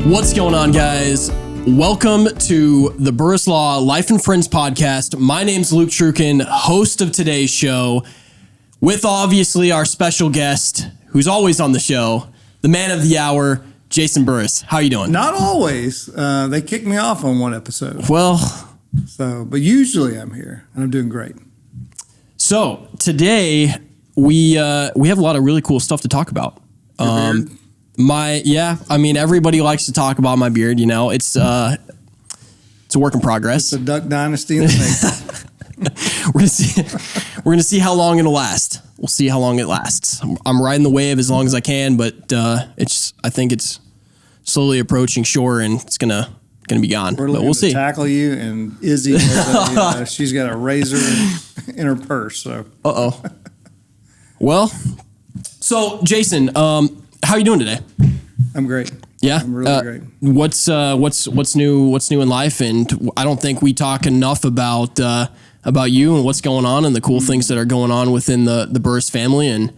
What's going on, guys? Welcome to the Burress Law Life and Friends podcast. My name's Luke Trukin, host of today's show, with obviously our special guest, who's always on the show, the man of the hour, Jason Burress. How you doing? Not always. They kicked me off on one episode. But usually I'm here, and I'm doing great. So today we have a lot of really cool stuff to talk about. Everybody likes to talk about my beard. You know, it's a work in progress. It's a Duck Dynasty in the making. We're gonna see how long it'll last. We'll see how long it lasts. I'm riding the wave as long as I can, but I think it's slowly approaching shore, and it's gonna be gone. But we'll see. Tackle you, and Izzy, she's got a razor in her purse. So. Well, so Jason, how are you doing today? I'm great. Yeah, I'm really great. What's new? What's new in life? And I don't think we talk enough about you and what's going on and the cool things that are going on within the Burress family. And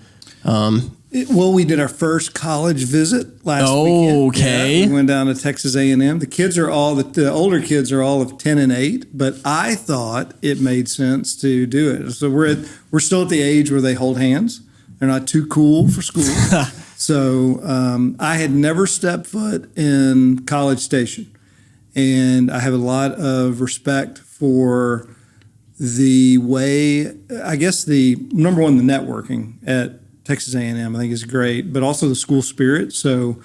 we did our first college visit last weekend. Okay. Yeah, we went down to Texas A&M. The kids are all the older kids are all of 10 and 8, but I thought it made sense to do it. So we're still at the age where they hold hands. They're not too cool for school. So I had never stepped foot in College Station, and I have a lot of respect for the way, I guess the number one, the networking at Texas A&M I think is great, but also the school spirit. So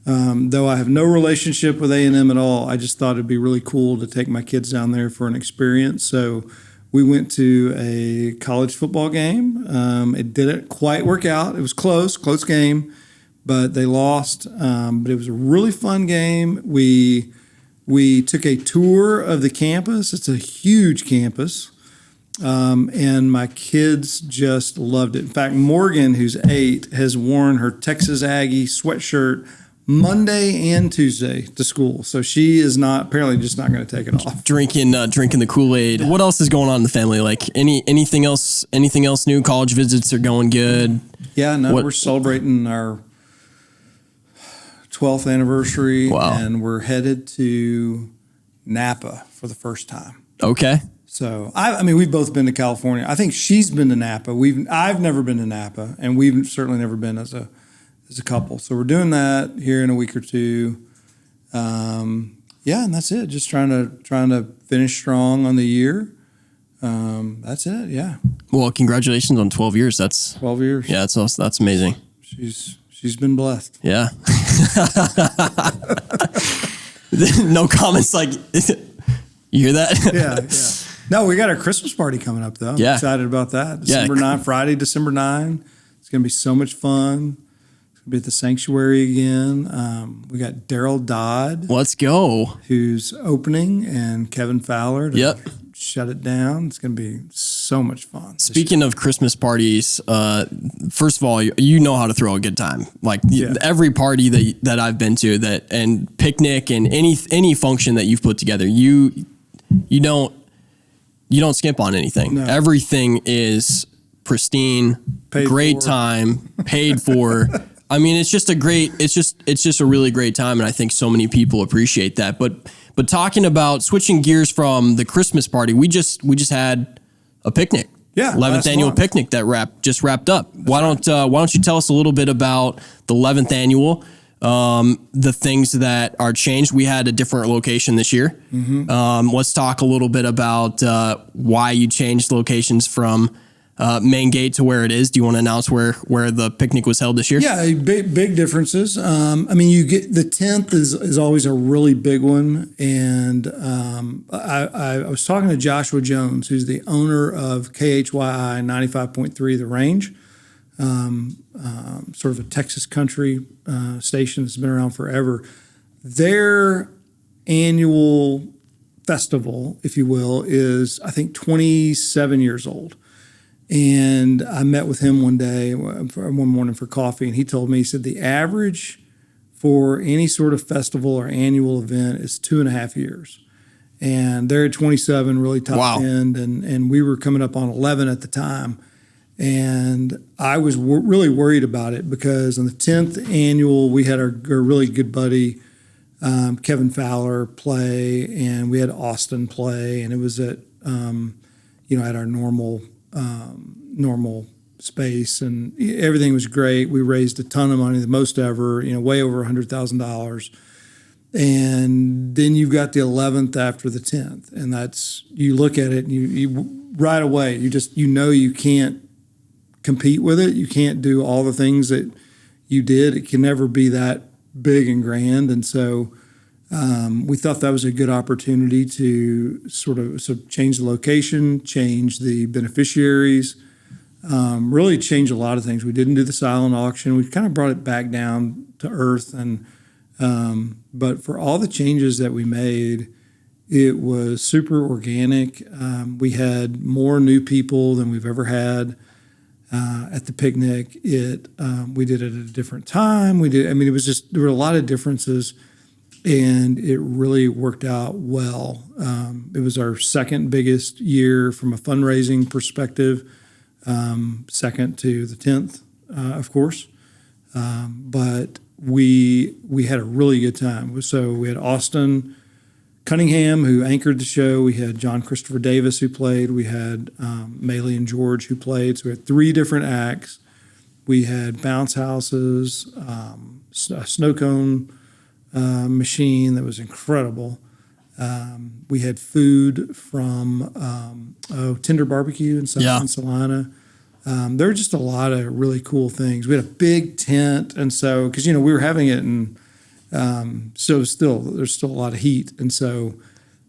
though I have no relationship with A&M at all, I just thought it'd be really cool to take my kids down there for an experience. So we went to a college football game. It didn't quite work out. It was close game, but they lost. But it was a really fun game. We took a tour of the campus. It's a huge campus. And my kids just loved it. In fact, Morgan, who's 8, has worn her Texas Aggie sweatshirt Monday and Tuesday to school. So she is apparently just not going to take it off. Drinking the Kool-Aid. What else is going on in the family? Like anything else new? College visits are going good. Yeah, no, we're celebrating our 12th anniversary. Wow. And we're headed to Napa for the first time. Okay. So we've both been to California. I think she's been to Napa. I've never been to Napa, and we've certainly never been as a couple. So we're doing that here in a week or two. And that's it. Just trying to finish strong on the year. That's it. Yeah. Well, congratulations on 12 years. That's 12 years. Yeah, that's amazing. She's been blessed. Yeah. No comments. Like, you hear that? Yeah. No, we got our Christmas party coming up though. I'm excited about that. December 9, Friday, December 9. It's going to be so much fun. Be at the sanctuary again. We got Daryl Dodd. Let's go. Who's opening, and Kevin Fowler to shut it down. It's going to be so much fun. Speaking of Christmas parties, first of all, you know how to throw a good time. Like every party that I've been to, and picnic and any function that you've put together, you don't skimp on anything. No. Everything is pristine, great time, paid for. I mean, it's just a really great time, and I think so many people appreciate that. But talking about switching gears from the Christmas party, we just had a picnic. Yeah, 11th annual picnic that just wrapped up. Why don't you tell us a little bit about the 11th annual, the things that are changed? We had a different location this year. Mm-hmm. Let's talk a little bit about why you changed locations from main gate to where it is. Do you want to announce where the picnic was held this year? Yeah, big differences. You get the 10th is always a really big one. And I was talking to Joshua Jones, who's the owner of KHYI 95.3 The Range, sort of a Texas country station that's been around forever. Their annual festival, if you will, is I think 27 years old. And I met with him one morning for coffee, and he told me, he said, the average for any sort of festival or annual event is 2.5 years. And they're at 27, really top end, and we were coming up on 11 at the time. And I was really worried about it because on the 10th annual, we had our really good buddy, Kevin Fowler play, and we had Austin play, and it was at at our normal space, and everything was great. We raised a ton of money, the most ever, way over $100,000. And then you've got the 11th after the 10th, and that's, you look at it and you right away, you can't compete with it. You can't do all the things that you did. It can never be that big and grand. And so we thought that was a good opportunity to sort of change the location, change the beneficiaries, really change a lot of things. We didn't do the silent auction. We kind of brought it back down to earth. And but for all the changes that we made, it was super organic. We had more new people than we've ever had at the picnic. We did it at a different time. It was just, there were a lot of differences, and it really worked out well. It was our second biggest year from a fundraising perspective, second to the 10th, of course. But we had a really good time. So we had Austin Cunningham, who anchored the show. We had John Christopher Davis, who played. We had Maylee and George, who played. So we had 3 different acts. We had bounce houses, a snow cone machine that was incredible. We had food from Tender Barbecue in South Carolina. There were just a lot of really cool things. We had a big tent, and so, because we were having it, and so there's still a lot of heat, and so,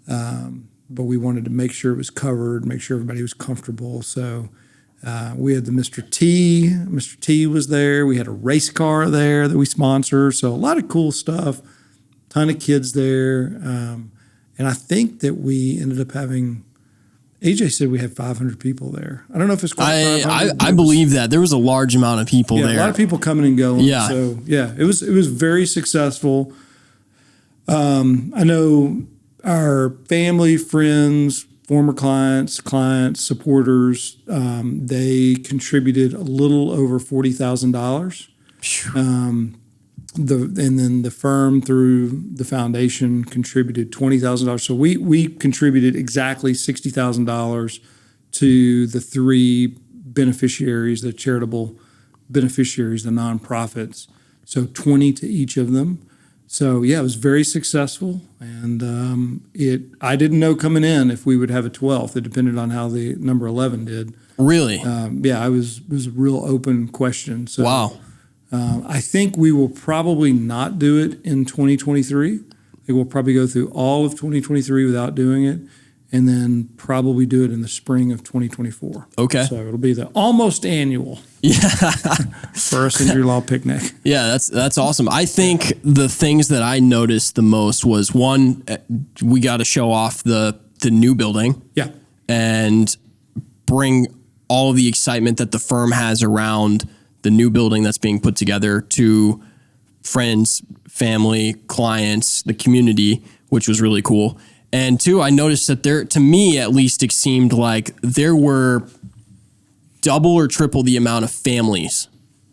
but we wanted to make sure it was covered, make sure everybody was comfortable. So we had the Mr. T. Mr. T was there. We had a race car there that we sponsored. So a lot of cool stuff. Ton of kids there, and I think that we ended up having. AJ said we had 500 people there. I don't know if it's quite 500. I believe that. There was a large amount of people there. A lot of people coming and going. Yeah. So, it was very successful. I know our family, friends, former clients, supporters, they contributed a little over $40,000. And then the firm through the foundation contributed $20,000. So we contributed exactly $60,000 to the 3 beneficiaries, the charitable beneficiaries, the nonprofits. So 20 to each of them. So it was very successful. And I didn't know coming in if we would have a 12th. It depended on how the number 11 did. Really? It was a real open question. So, wow. I think we will probably not do it in 2023. I think we'll probably go through all of 2023 without doing it, and then probably do it in the spring of 2024. Okay. So it'll be the almost annual Burress Injury Law Picnic. Yeah, that's awesome. I think the things that I noticed the most was, one, we got to show off the new building. Yeah. And bring all of the excitement that the firm has around the new building that's being put together to friends, family, clients, the community, which was really cool. And 2, I noticed that to me at least, it seemed like there were double or triple the amount of families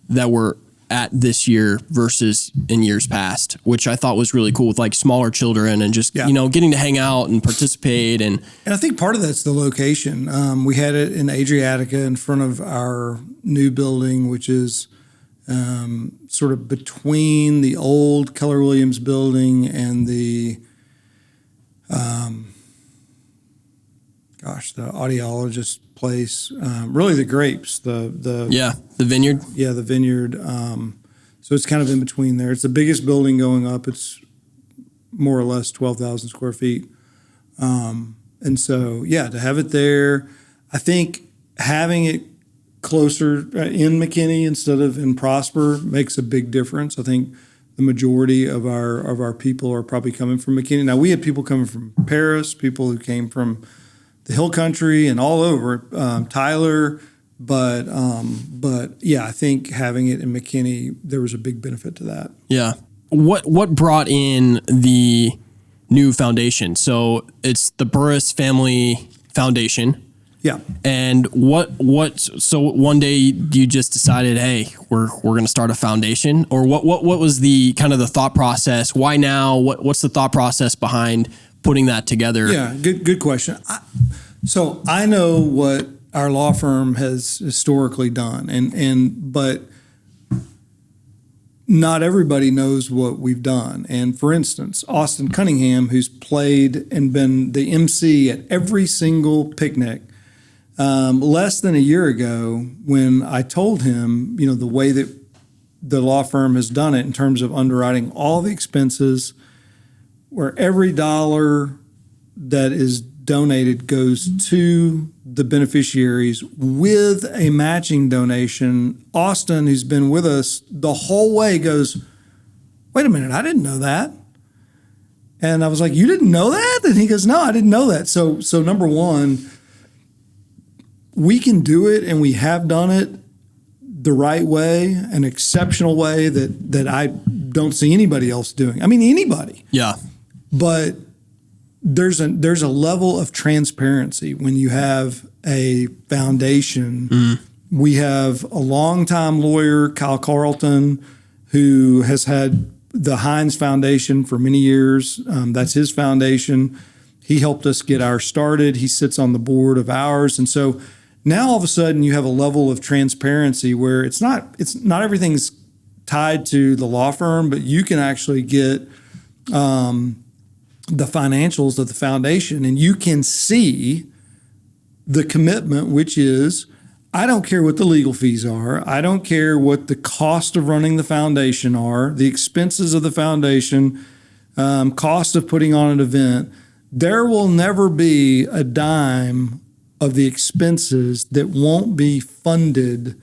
that were at this year versus in years past, which I thought was really cool, with like smaller children and just, getting to hang out and participate. And I think part of that's the location. We had it in Adriatica in front of our new building, which is sort of between the old Keller Williams building and the the audiologist place, really the grapes, the vineyard. Yeah, the vineyard. So it's kind of in between there. It's the biggest building going up. It's more or less 12,000 square feet. And so, to have it there, I think having it closer in McKinney instead of in Prosper makes a big difference. I think the majority of our people are probably coming from McKinney. Now, we had people coming from Paris, people who came from the Hill Country and all over, Tyler. But I think having it in McKinney, there was a big benefit to that. Yeah. What brought in the new foundation? So it's the Burress Family Foundation. Yeah. And so one day you just decided, hey, we're going to start a foundation, or what was the kind of the thought process? Why now? What's the thought process behind putting that together? Yeah. Good question. So I know what our law firm has historically done, but not everybody knows what we've done. And for instance, Austin Cunningham, who's played and been the MC at every single picnic, less than a year ago, when I told him, the way that the law firm has done it in terms of underwriting all the expenses, where every dollar that is donated goes to the beneficiaries with a matching donation. Austin, who's been with us the whole way, goes, wait a minute, I didn't know that. And I was like, you didn't know that? And he goes, no, I didn't know that. So number one, we can do it, and we have done it the right way, an exceptional way that I don't see anybody else doing. I mean, anybody. Yeah. But there's a level of transparency when you have a foundation. Mm. We have a longtime lawyer, Kyle Carlton, who has had the Hines Foundation for many years. That's his foundation. He helped us get ours started. He sits on the board of ours. And so now all of a sudden you have a level of transparency where it's not everything's tied to the law firm, but you can actually get the financials of the foundation, and you can see the commitment, which is, I don't care what the legal fees are. I don't care what the cost of running the foundation are, the expenses of the foundation, cost of putting on an event. There will never be a dime of the expenses that won't be funded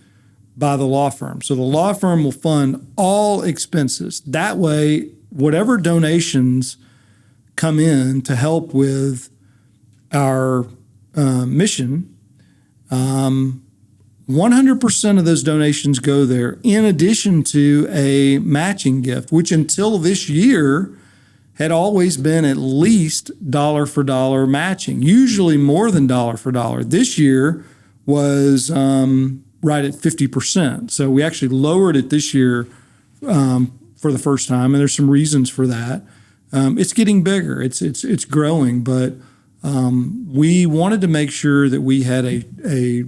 by the law firm. So the law firm will fund all expenses. That way, whatever donations come in to help with our mission, 100% of those donations go there, in addition to a matching gift, which until this year had always been at least dollar for dollar matching, usually more than dollar for dollar. This year was right at 50%. So we actually lowered it this year for the first time, and there's some reasons for that. It's getting bigger. It's growing, but we wanted to make sure that we had a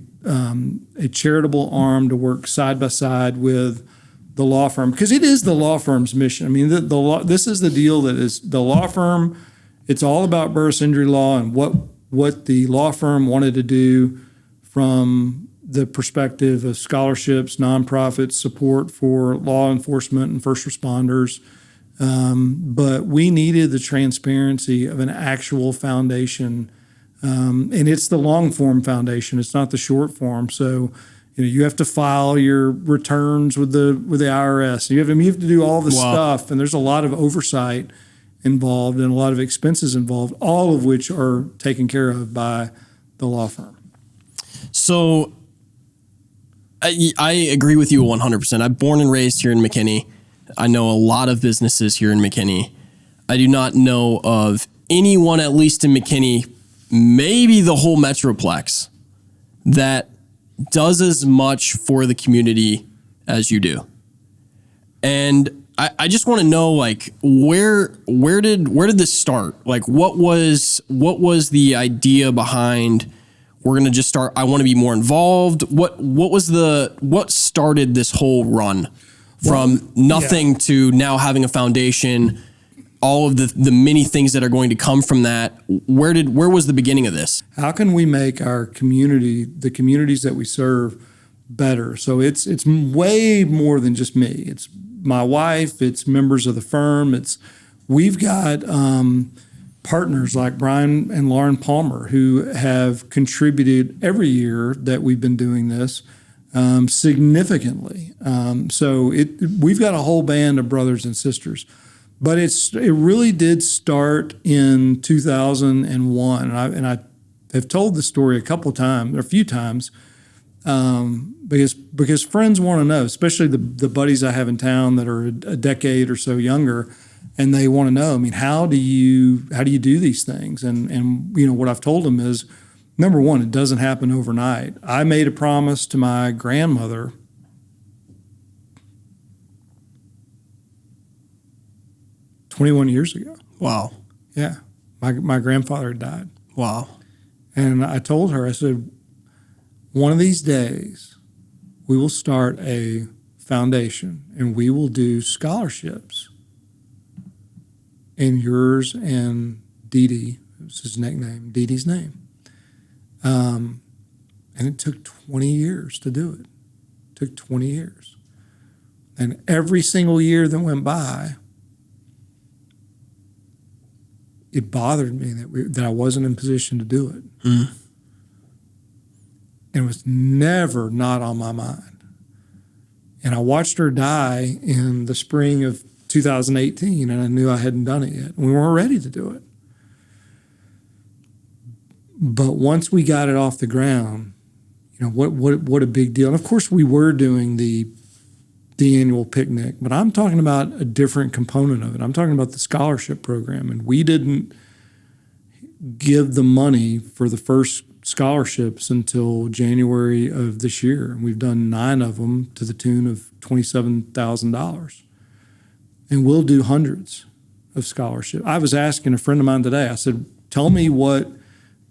charitable arm to work side by side with the law firm, because it is the law firm's mission. I mean, the law. This is the deal that is the law firm. It's all about Burress injury law and what the law firm wanted to do from the perspective of scholarships, nonprofits, support for law enforcement and first responders. But we needed the transparency of an actual foundation, and it's the long form foundation. It's not the short form. So, you have to file your returns with the IRS. You have to do all the stuff, and there's a lot of oversight involved and a lot of expenses involved, all of which are taken care of by the law firm. So, I agree with you 100%. I'm born and raised here in McKinney. I know a lot of businesses here in McKinney. I do not know of anyone, at least in McKinney, maybe the whole Metroplex, that does as much for the community as you do. And I just want to know, like, where did this start? Like, what was the idea behind, we're going to just start, I want to be more involved? What started this whole run from nothing to now having a foundation, all of the many things that are going to come from that? Where was the beginning of this? How can we make our community, the communities that we serve, better? So it's way more than just me. It's my wife, it's members of the firm. We've got partners like Brian and Lauren Palmer, who have contributed every year that we've been doing this significantly. So we've got a whole band of brothers and sisters. But it really did start in 2001, and I have told the story a few times, because friends want to know, especially the buddies I have in town that are a decade or so younger, and they want to know. I mean, how do you do these things? And what I've told them is, number one, it doesn't happen overnight. I made a promise to my grandmother 21 years ago. Wow. Yeah. My grandfather had died. Wow. And I told her, I said, one of these days, we will start a foundation and we will do scholarships. And yours and Dee Dee, it was his nickname, Dee Dee's name. And it took 20 years to do it. It took 20 years. And every single year that went by, it bothered me that I wasn't in position to do it. Mm. And it was never not on my mind. And I watched her die in the spring of 2018, and I knew I hadn't done it yet. We weren't ready to do it. But once we got it off the ground, what a big deal. And of course we were doing the annual picnic, but I'm talking about a different component of it. I'm talking about the scholarship program, and we didn't give the money for the first scholarships until January of this year. And we've done 9 of them to the tune of $27,000. And we'll do hundreds of scholarships. I was asking a friend of mine today, I said, tell me what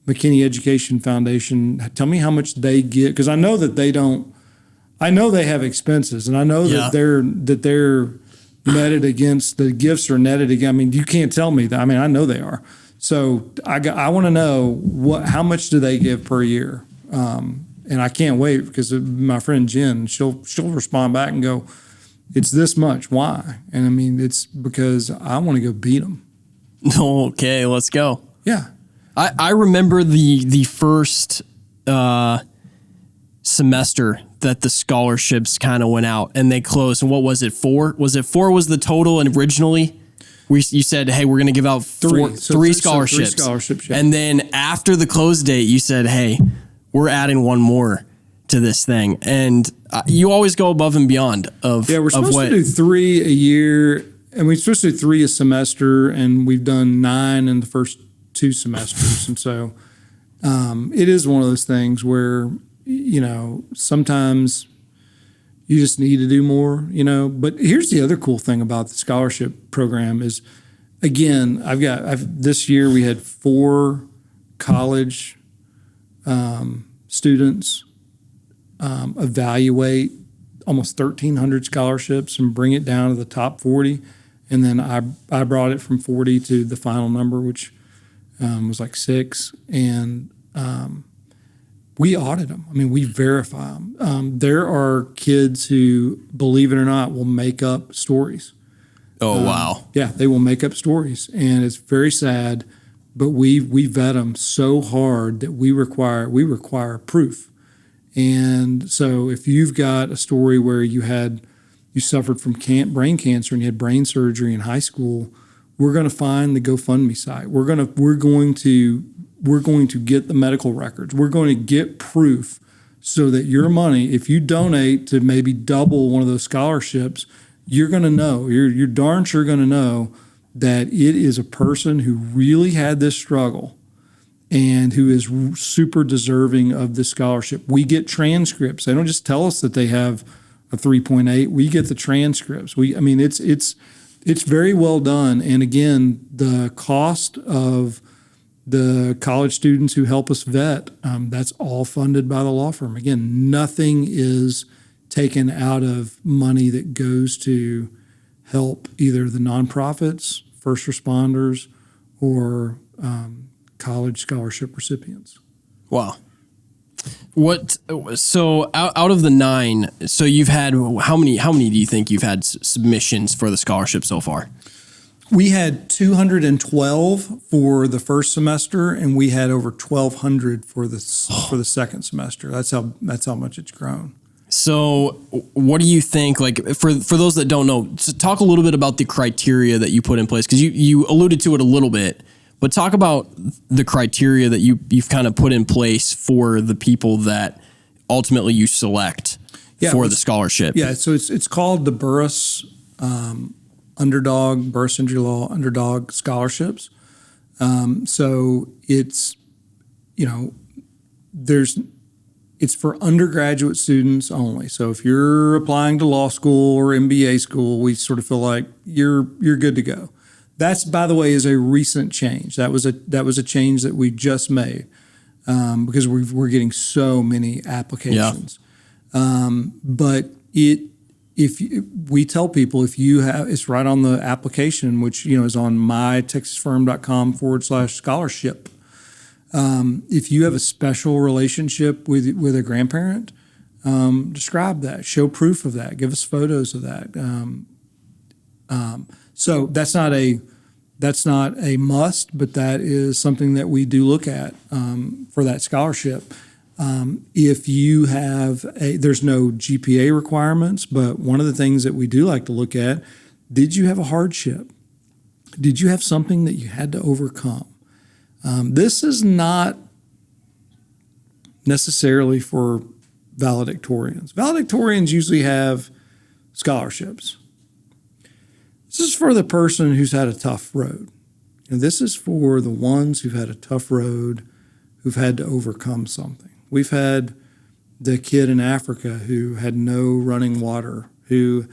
McKinney Education Foundation, tell me how much they get, because I know that they don't, I know they have expenses, and I know that they're netted against, the gifts are netted against. I mean, you can't tell me that. I mean, I know they are. So I want to know how much do they give per year, and I can't wait because my friend Jen, she'll respond back and go, it's this much. Why? And I mean, it's because I want to go beat them. Okay, let's go. Yeah, I remember the first semester that the scholarships kind of went out and they closed. And what was it, 4? Was it 4 was the total? And originally you said, hey, we're going to give out three scholarships. 3 scholarships, yeah. And then after the close date, you said, hey, we're adding one more to this thing. And you always go above and beyond of we're supposed to do 3 a year, and we're supposed to do 3 a semester, and we've done 9 in the first 2 semesters. And so it is one of those things where, sometimes you just need to do more, But here's the other cool thing about the scholarship program is, again, this year we had 4 college students evaluate almost 1,300 scholarships and bring it down to the top 40. And then I brought it from 40 to the final number, which was like 6. And we audit them. I mean, we verify them. There are kids who, believe it or not, will make up stories. Oh, wow. Yeah, they will make up stories. And it's very sad, but we vet them so hard that we require proof. And so if you've got a story where you suffered from brain cancer and you had brain surgery in high school, we're going to find the GoFundMe site. We're going to get the medical records. We're going to get proof so that your money, if you donate to maybe double one of those scholarships, you're going to know, you're darn sure going to know that it is a person who really had this struggle and who is super deserving of this scholarship. We get transcripts. They don't just tell us that they have a 3.8. We get the transcripts. It's very well done. And again, the cost of the college students who help us vet, that's all funded by the law firm. Again, nothing is taken out of money that goes to help either the nonprofits, first responders, or college scholarship recipients. Wow. So out of the 9, so you've had, how many do you think you've had submissions for the scholarship so far? We had 212 for the first semester, and we had over 1,200 for the second semester. That's how much it's grown. So what do you think, like, for those that don't know, talk a little bit about the criteria that you put in place, because you alluded to it a little bit, but talk about the criteria that you've kind of put in place for the people that ultimately you select for the scholarship. Yeah, so it's called the Burress Burress Injury Law Underdog Scholarships. So it's, it's for undergraduate students only. So if you're applying to law school or MBA school, we sort of feel like you're good to go. That's, by the way, is a recent change. That was a change that we just made because we're getting so many applications. But we tell people if you have, it's right on the application, which is on mytexasfirm.com/scholarship. If you have a special relationship with a grandparent, describe that, show proof of that, give us photos of that. So that's not a must, but that is something that we do look at for that scholarship. If you have there's no GPA requirements, but one of the things that we do like to look at, did you have a hardship? Did you have something that you had to overcome? This is not necessarily for valedictorians. Valedictorians usually have scholarships. This is for the person who's had a tough road. And this is for the ones who've had a tough road, who've had to overcome something. We've had the kid in Africa who had no running water, who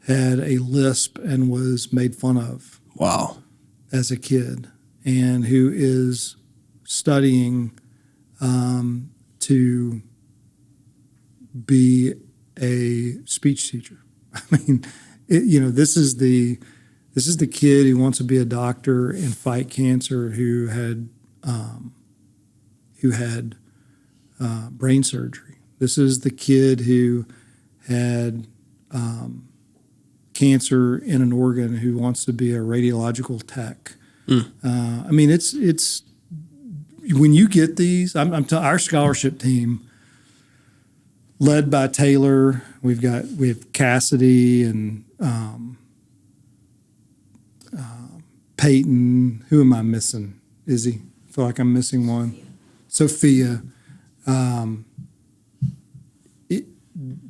had a lisp and was made fun of. Wow. As a kid, and who is studying to be a speech teacher. I mean, this is the kid who wants to be a doctor and fight cancer, who had brain surgery. This is the kid who had cancer in an organ, who wants to be a radiological tech. I mean, it's when you get these. Our scholarship team, led by Taylor, we have Cassidy and Peyton. Who am I missing? Izzy, I feel like I'm missing one. Sophia.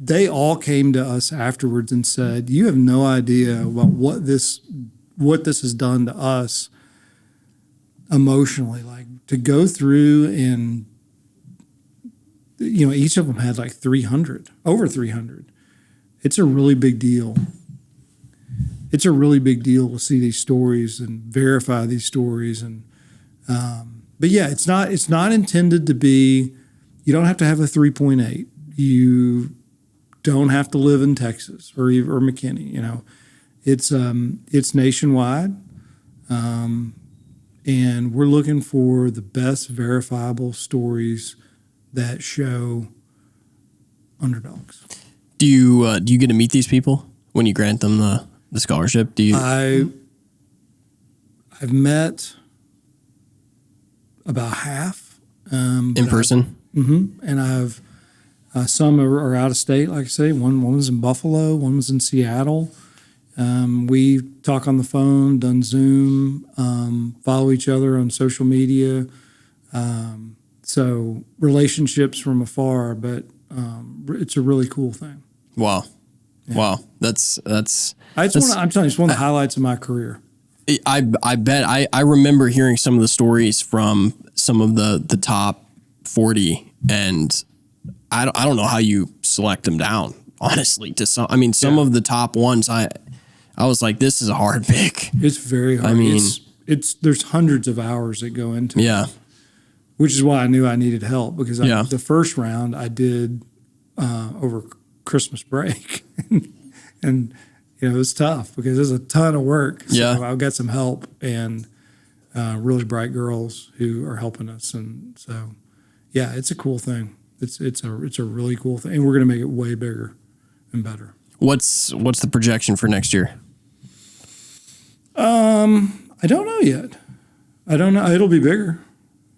They all came to us afterwards and said, "You have no idea about what this has done to us emotionally. Like, to go through and each of them had like over 300. It's a really big deal. It's a really big deal to see these stories and verify these stories. And but yeah, it's not intended to be. You don't have to have a 3.8. You don't have to live in Texas or McKinney. It's nationwide, and we're looking for the best verifiable stories that show underdogs. Do you get to meet these people when you grant them the scholarship? Do you? I've met about half in person. And I've some are out of state, like I say. One was in Buffalo, one was in Seattle. We talk on the phone, done Zoom, follow each other on social media. So relationships from afar, but it's a really cool thing. Wow. Yeah. Wow. That's I'm telling you, it's one of the highlights of my career. I bet. I remember hearing some of the stories from some of the top 40, and I don't know how you select them down, honestly. Some of the top ones, I was like, this is a hard pick. It's very hard. I mean, there's hundreds of hours that go into it. Yeah. Which is why I knew I needed help, because the first round I did over Christmas break. And it was tough because there's a ton of work. So I got some help and really bright girls who are helping us. And so, yeah, it's a cool thing. It's a really cool thing. And we're going to make it way bigger and better. What's the projection for next year? I don't know yet. I don't know. It'll be bigger.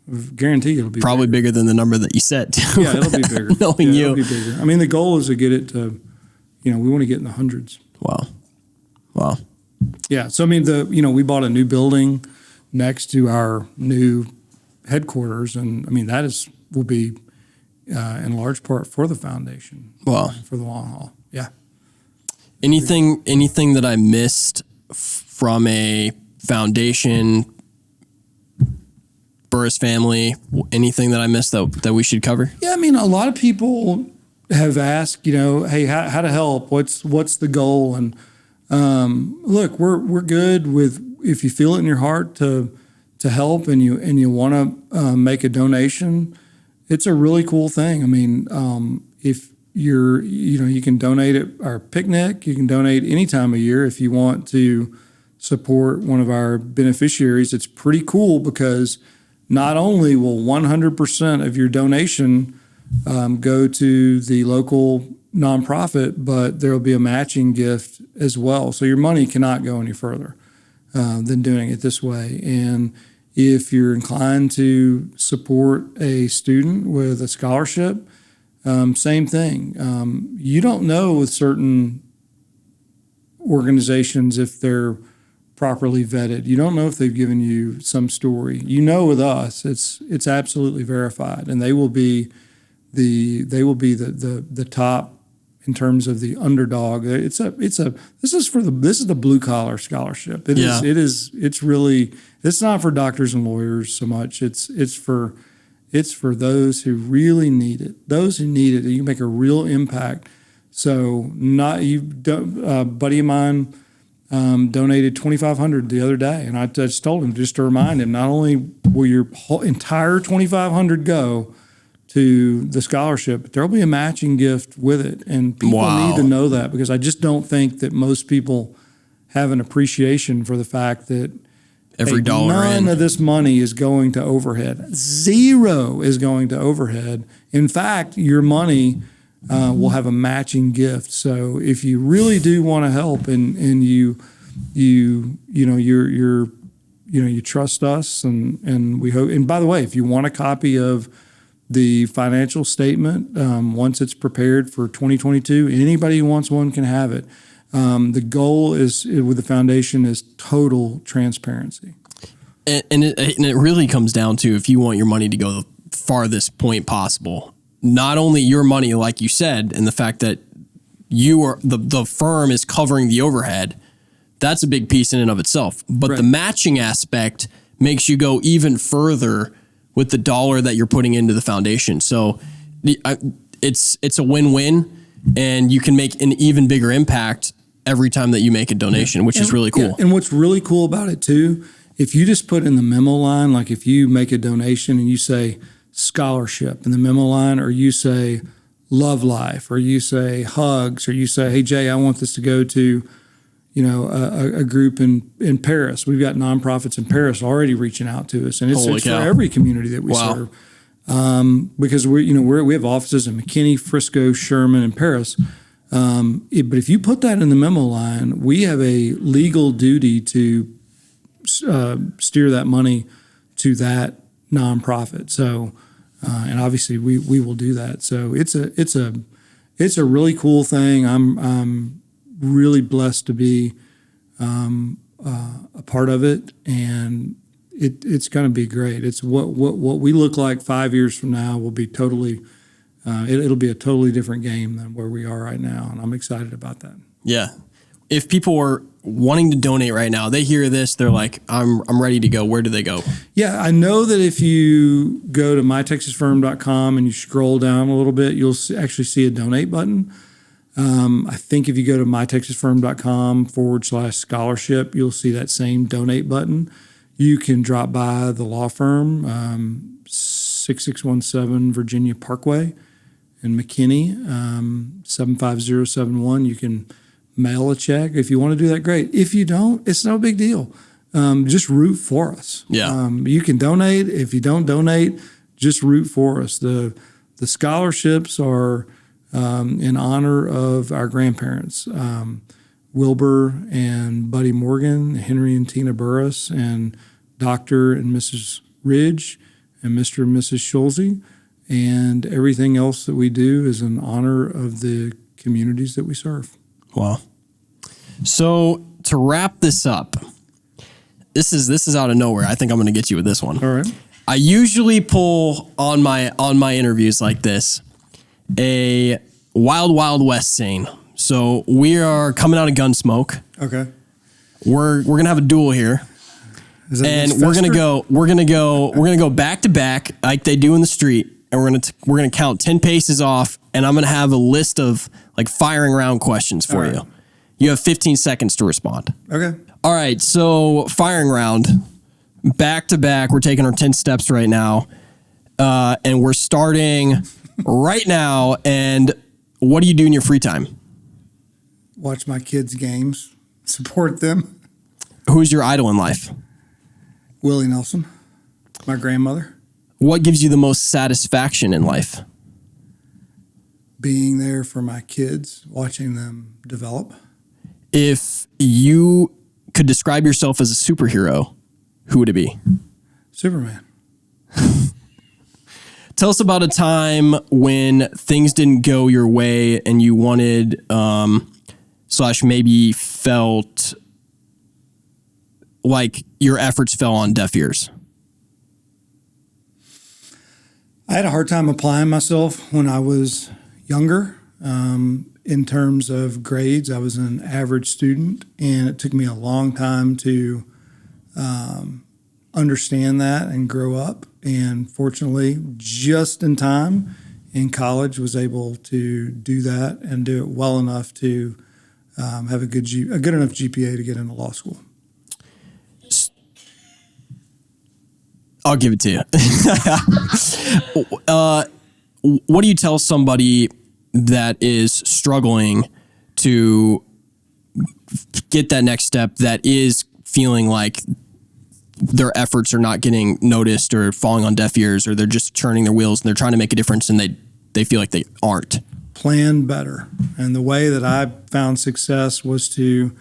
I guarantee it'll be probably bigger than the number that you set, too. Yeah, it'll be bigger. Knowing you. It'll be bigger. I mean, the goal is to get it to, we want to get in the hundreds. Wow. Yeah. So, I mean, we bought a new building next to our new headquarters. And I mean, will be in large part for the foundation. Wow. For the long haul. Yeah. Anything that I missed from a foundation Burress family. Anything that I missed that we should cover? Yeah, I mean, a lot of people have asked, hey, how to help? What's the goal? And look, we're good with, if you feel it in your heart to help and you want to make a donation, it's a really cool thing. I mean, if you can donate at our picnic, you can donate any time of year if you want to support one of our beneficiaries. It's pretty cool because not only will 100% of your donation go to the local nonprofit, but there will be a matching gift as well. So your money cannot go any further than doing it this way. And if you're inclined to support a student with a scholarship, same thing. You don't know with certain organizations if they're properly vetted. You don't know if they've given you some story. With us, it's absolutely verified, and they will be the top in terms of the underdog. This is the blue collar scholarship. It's not for doctors and lawyers so much. It's for those who really need it. Those who need it, you make a real impact. So a buddy of mine donated $2,500 the other day, and I just told him, just to remind him, not only will your whole entire $2,500 go to the scholarship, but there'll be a matching gift with it. And people need to know that, because I just don't think that most people have an appreciation for the fact that every dollar none of this money is going to overhead. Zero is going to overhead. In fact, your money will have a matching gift. So if you really do want to help and you trust us, and we hope. And by the way, if you want a copy of the financial statement, once it's prepared for 2022, anybody who wants one can have it. The goal with the foundation is total transparency. And it really comes down to, if you want your money to go the farthest point possible, not only your money, like you said, and the fact that the firm is covering the overhead, that's a big piece in and of itself. But right. The matching aspect makes you go even further with the dollar that you're putting into the foundation. So it's a win-win, and you can make an even bigger impact every time that you make a donation, which is really cool. Yeah. And what's really cool about it too, if you just put in the memo line, like if you make a donation and you say scholarship in the memo line, or you say love life, or you say hugs, or you say, hey Jay, I want this to go to, a group in Paris. We've got nonprofits in Paris already reaching out to us, and it's for every community that we serve. Because we have offices in McKinney, Frisco, Sherman, and Paris. But if you put that in the memo line, we have a legal duty to steer that money to that nonprofit. So, and obviously we will do that. So it's a really cool thing. I'm really blessed to be a part of it, and it's going to be great. It's what we look like 5 years from now will be totally. It'll be a totally different game than where we are right now, and I'm excited about that. Yeah. If people are wanting to donate right now, they hear this, they're like, I'm ready to go. Where do they go? Yeah, I know that if you go to mytexasfirm.com and you scroll down a little bit, you'll actually see a donate button. I think if you go to mytexasfirm.com/scholarship, you'll see that same donate button. You can drop by the law firm, 6617 Virginia Parkway in McKinney, 75071. You can mail a check. If you want to do that, great. If you don't, it's no big deal. Just root for us. Yeah. You can donate. If you don't donate, just root for us. The scholarships are in honor of our grandparents, Wilbur and Buddy Morgan, Henry and Tina Burress, and Dr. and Mrs. Ridge, and Mr. and Mrs. Schulze, and everything else that we do is in honor of the communities that we serve. Wow. So to wrap this up, this is out of nowhere. I think I'm going to get you with this one. All right. I usually pull on my interviews like this a Wild West scene. So we are coming out of Gunsmoke. Okay. We're gonna have a duel here. And we're gonna go back to back like they do in the street, and we're gonna count 10 paces off, and I'm gonna have a list of like firing round questions for you. You have 15 seconds to respond. Okay. All right. So firing round, back to back. We're taking our 10 steps right now, and we're starting right now. And what do you do in your free time? Watch my kids' games, support them. Who's your idol in life? Willie Nelson, my grandmother. What gives you the most satisfaction in life? Being there for my kids, watching them develop. If you could describe yourself as a superhero, who would it be? Superman. Tell us about a time when things didn't go your way and you wanted, / maybe felt like your efforts fell on deaf ears. I had a hard time applying myself when I was younger. In terms of grades, I was an average student, and it took me a long time to understand that and grow up. And fortunately, just in time in college, was able to do that and do it well enough to have a good enough GPA to get into law school. I'll give it to you. What do you tell somebody that is struggling to get that next step, that is feeling like their efforts are not getting noticed or falling on deaf ears, or they're just turning their wheels and they're trying to make a difference and they feel like they aren't? Plan better. And the way that I found success was to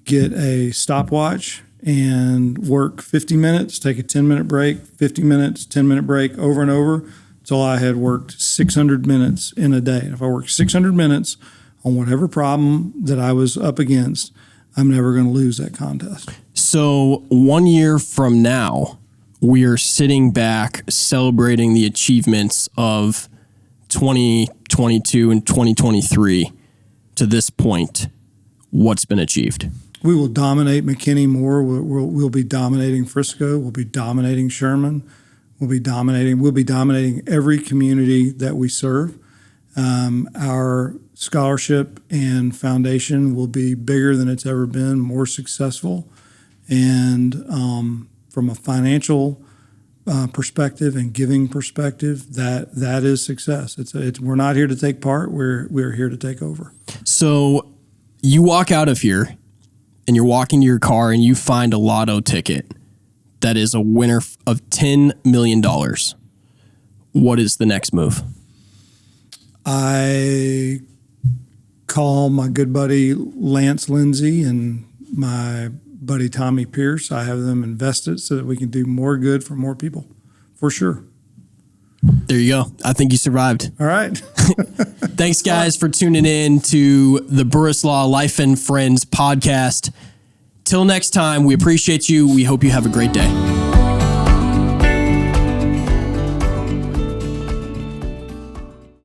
get a stopwatch and work 50 minutes, take a 10-minute break, 50 minutes, 10-minute break, over and over, until I had worked 600 minutes in a day. And if I worked 600 minutes on whatever problem that I was up against, I'm never going to lose that contest. So 1 year from now, we are sitting back celebrating the achievements of 2022 and 2023 to this point. What's been achieved? We will dominate McKinney more. We'll be dominating Frisco. We'll be dominating Sherman. We'll be dominating every community that we serve. Our scholarship and foundation will be bigger than it's ever been, more successful. And from a financial perspective and giving perspective, that is success. We're not here to take part. We're here to take over. So you walk out of here and you're walking to your car and you find a lotto ticket that is a winner of $10 million. What is the next move? I call my good buddy Lance Lindsay and my buddy Tommy Pierce. I have them invest it so that we can do more good for more people, for sure. There you go. I think you survived. All right. Thanks, guys, for tuning in to the Burress Law Life and Friends podcast. Till next time, we appreciate you. We hope you have a great day.